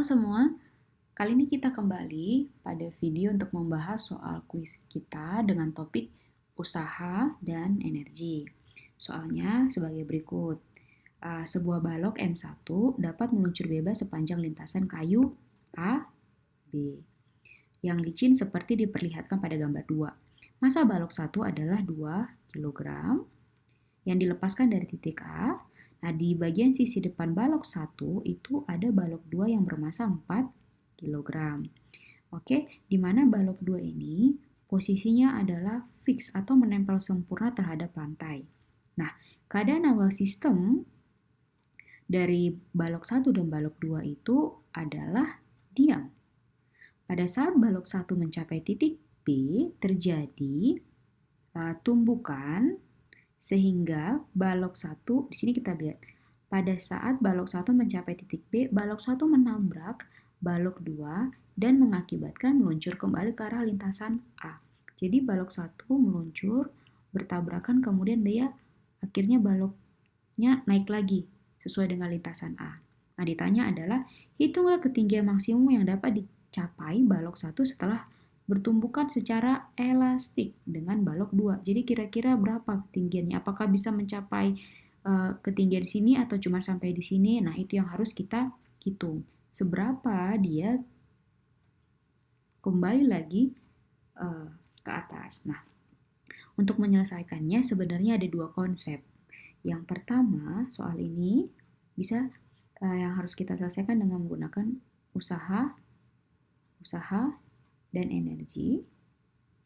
semua, kali ini kita kembali pada video untuk membahas soal kuis kita dengan topik usaha dan energi. Soalnya sebagai berikut. Sebuah balok M1 dapat meluncur bebas sepanjang lintasan kayu A, B. Yang licin seperti diperlihatkan pada gambar 2. Massa balok 1 adalah 2 kg yang dilepaskan dari titik A. Nah, di bagian sisi depan balok 1 itu ada balok 2 yang bermassa 4 kg. Oke, di mana balok 2 ini posisinya adalah fix atau menempel sempurna terhadap lantai. Nah, keadaan awal sistem dari balok 1 dan balok 2 itu adalah diam. Pada saat balok 1 mencapai titik B, terjadi tumbukan sehingga balok 1, di sini kita lihat, pada saat balok 1 mencapai titik B, balok 1 menabrak balok 2 dan mengakibatkan meluncur kembali ke arah lintasan A. Jadi balok 1 meluncur, bertabrakan, kemudian dia akhirnya baloknya naik lagi sesuai dengan lintasan A. Nah, ditanya adalah, hitunglah ketinggian maksimum yang dapat dicapai balok 1 setelah bertumbukan secara elastik dengan balok 2. Jadi kira-kira berapa ketinggiannya? Apakah bisa mencapai ketinggian sini atau cuma sampai di sini? Nah, itu yang harus kita hitung. Seberapa dia kembali lagi ke atas. Nah, untuk menyelesaikannya sebenarnya ada dua konsep. Yang pertama, soal ini bisa yang harus kita selesaikan dengan menggunakan usaha, dan energi.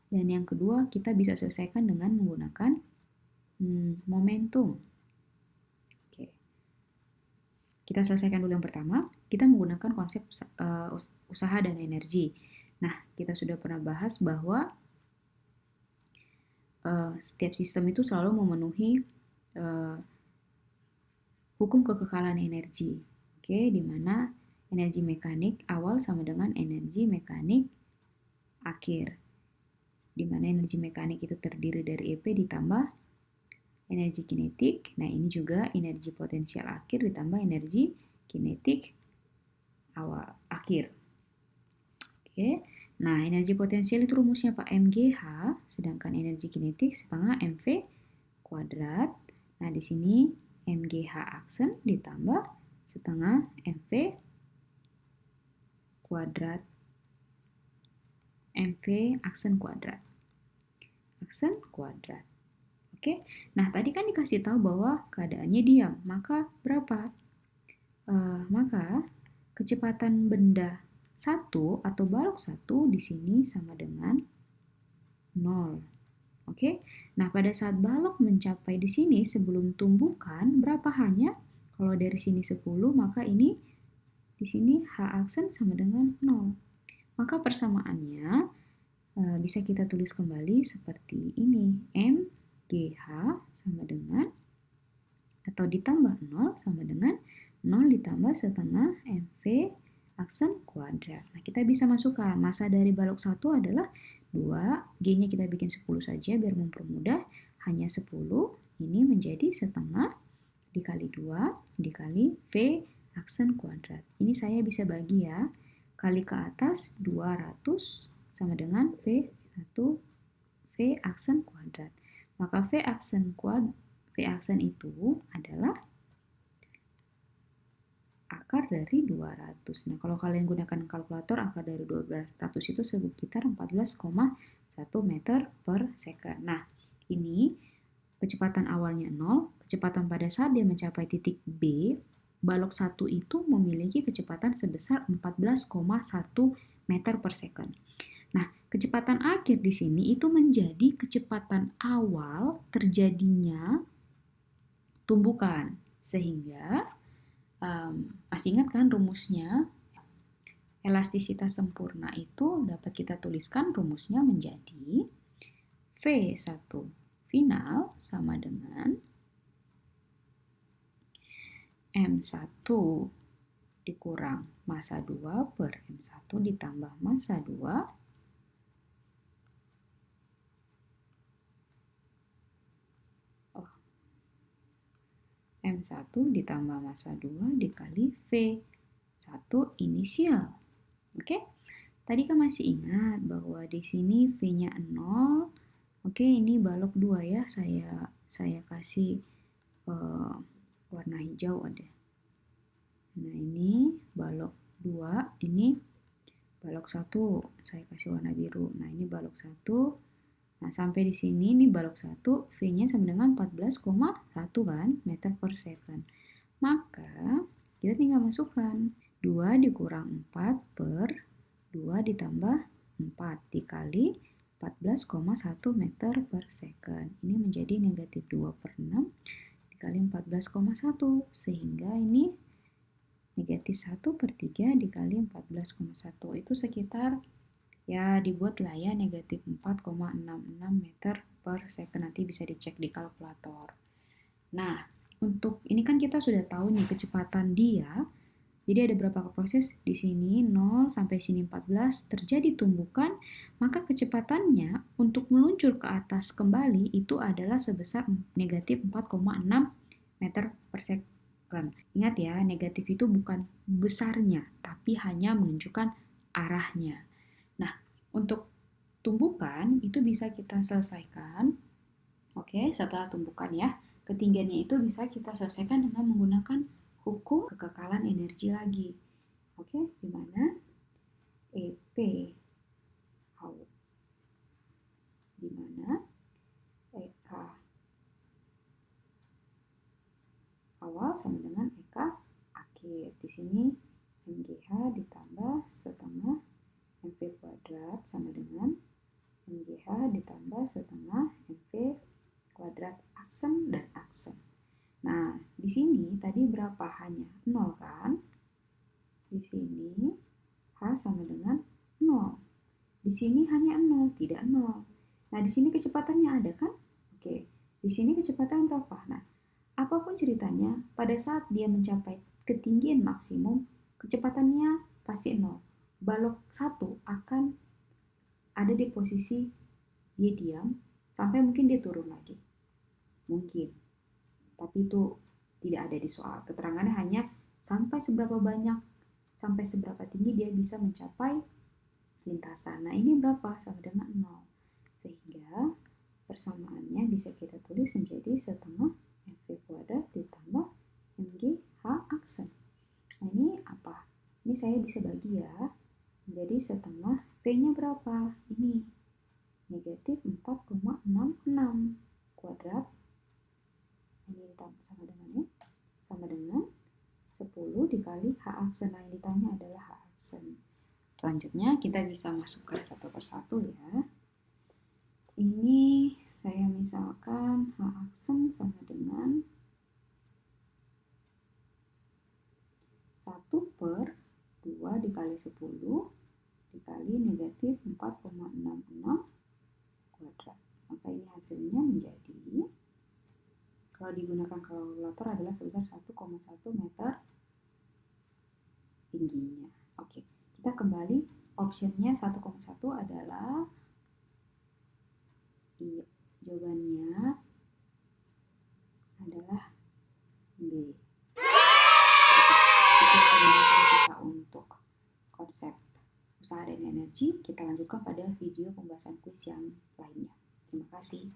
Dan yang kedua, kita bisa selesaikan dengan menggunakan momentum. Oke. Kita selesaikan dulu yang pertama. Kita menggunakan konsep usaha dan energi. Nah, kita sudah pernah bahas bahwa setiap sistem itu selalu memenuhi hukum kekekalan energi. Oke, di mana energi mekanik awal sama dengan energi mekanik akhir. Di mana energi mekanik itu terdiri dari EP ditambah energi kinetik. Nah, ini juga energi potensial akhir ditambah energi kinetik awal akhir. Oke. Nah, energi potensial itu rumusnya Pak MGH, sedangkan energi kinetik setengah MV kuadrat. Nah, di sini MGH aksen ditambah setengah MV kuadrat. MV aksen kuadrat. Aksen kuadrat. Oke. Nah, tadi kan dikasih tahu bahwa keadaannya diam. Maka berapa? Maka kecepatan benda 1 atau balok 1 di sini sama dengan 0. Oke. Nah, pada saat balok mencapai di sini sebelum tumbukan, berapa hanya? Kalau dari sini 10, maka ini di sini H aksen sama dengan 0. Maka persamaannya bisa kita tulis kembali seperti ini. MGH sama dengan, atau ditambah 0 sama dengan 0 ditambah setengah MV aksen kuadrat. Nah, kita bisa masukkan massa dari balok 1 adalah 2, G-nya kita bikin 10 saja biar mempermudah, hanya 10, ini menjadi setengah dikali 2 dikali V aksen kuadrat. Ini saya bisa bagi ya, kali ke atas 200 sama dengan V1 V aksen kuadrat. Maka V aksen itu adalah akar dari 200. Nah, kalau kalian gunakan kalkulator, akar dari 200 itu sekitar 14,1 meter per second. Nah, ini kecepatan awalnya 0, kecepatan pada saat dia mencapai titik B, balok 1 itu memiliki kecepatan sebesar 14,1 meter per second. Nah, kecepatan akhir di sini itu menjadi kecepatan awal terjadinya tumbukan. Sehingga masih ingat kan rumusnya? Elastisitas sempurna itu dapat kita tuliskan rumusnya menjadi V1 final sama dengan M1 dikurang massa 2 per M1 ditambah massa 2 M1 ditambah massa 2 dikali V1 1 inisial. Oke? Tadi kan masih ingat bahwa di sini V-nya 0. Oke, ini balok 2 ya. Saya kasih warna hijau ada. Nah, ini balok 2, ini balok 1. Saya kasih warna biru. Nah, ini balok 1. Nah, sampai di sini ini balok 1, V-nya sama dengan 14,1 kan, meter per second. Maka, kita tinggal masukkan 2 dikurang 4 per 2 ditambah 4 dikali 14,1 meter per second. Ini menjadi negatif 2 per 6 dikali 14,1. Sehingga ini negatif 1 per 3 dikali 14,1. Itu sekitar, ya dibuatlah ya, negatif 4,66 meter per second. Nanti bisa dicek di kalkulator. Nah, untuk ini kan kita sudah tahu nih kecepatan dia. Jadi ada berapa proses di sini 0 sampai sini 14 terjadi tumbukan, maka kecepatannya untuk meluncur ke atas kembali itu adalah sebesar negatif 4,6 meter per second. Ingat ya, negatif itu bukan besarnya, tapi hanya menunjukkan arahnya. Nah, untuk tumbukan itu bisa kita selesaikan. Oke, setelah tumbukan ya, ketinggiannya itu bisa kita selesaikan dengan menggunakan hukum kekekalan energi lagi. Oke, di mana EP awal, di mana EK awal sama dengan EK akhir. Di sini MGH ditambah setengah MV kuadrat sama dengan MGH ditambah setengah MV kuadrat aksen dan aksen. Nah, di sini tadi berapa? Hanya 0 kan? Di sini H sama dengan 0. Di sini hanya 0, tidak 0. Nah, di sini kecepatannya ada kan? Oke, di sini kecepatan berapa? Nah, apapun ceritanya, pada saat dia mencapai ketinggian maksimum, kecepatannya pasti 0. Balok 1 akan ada di posisi dia diam, sampai mungkin dia turun lagi. Mungkin. Tapi itu tidak ada di soal. Keterangannya hanya sampai seberapa banyak, sampai seberapa tinggi dia bisa mencapai lintasan. Nah, ini berapa? Sama dengan 0. Sehingga persamaannya bisa kita tulis menjadi setengah MV kuadrat ditambah MGH aksen. Nah, ini apa? Ini saya bisa bagi ya. Menjadi setengah V-nya berapa? Ini negatif 4,66 kuadrat. Ini ditambah sama dengan 10 dikali H aksen. Nah, yang ditanya adalah H aksen. Selanjutnya kita bisa masukkan satu persatu ya. Ini saya misalkan H aksen sama dengan 1 per 2 dikali 10 dikali negatif 4,66 kuadrat. Maka ini hasilnya menjadi, kalau digunakan kalkulator, adalah sebesar 1,1 meter tingginya. Oke, kita kembali, optionnya 1,1 adalah, iya, jawabannya adalah B. Sekian pembahasan kita untuk konsep usaha dan energi. Kita lanjutkan pada video pembahasan kuis yang lainnya. Terima kasih.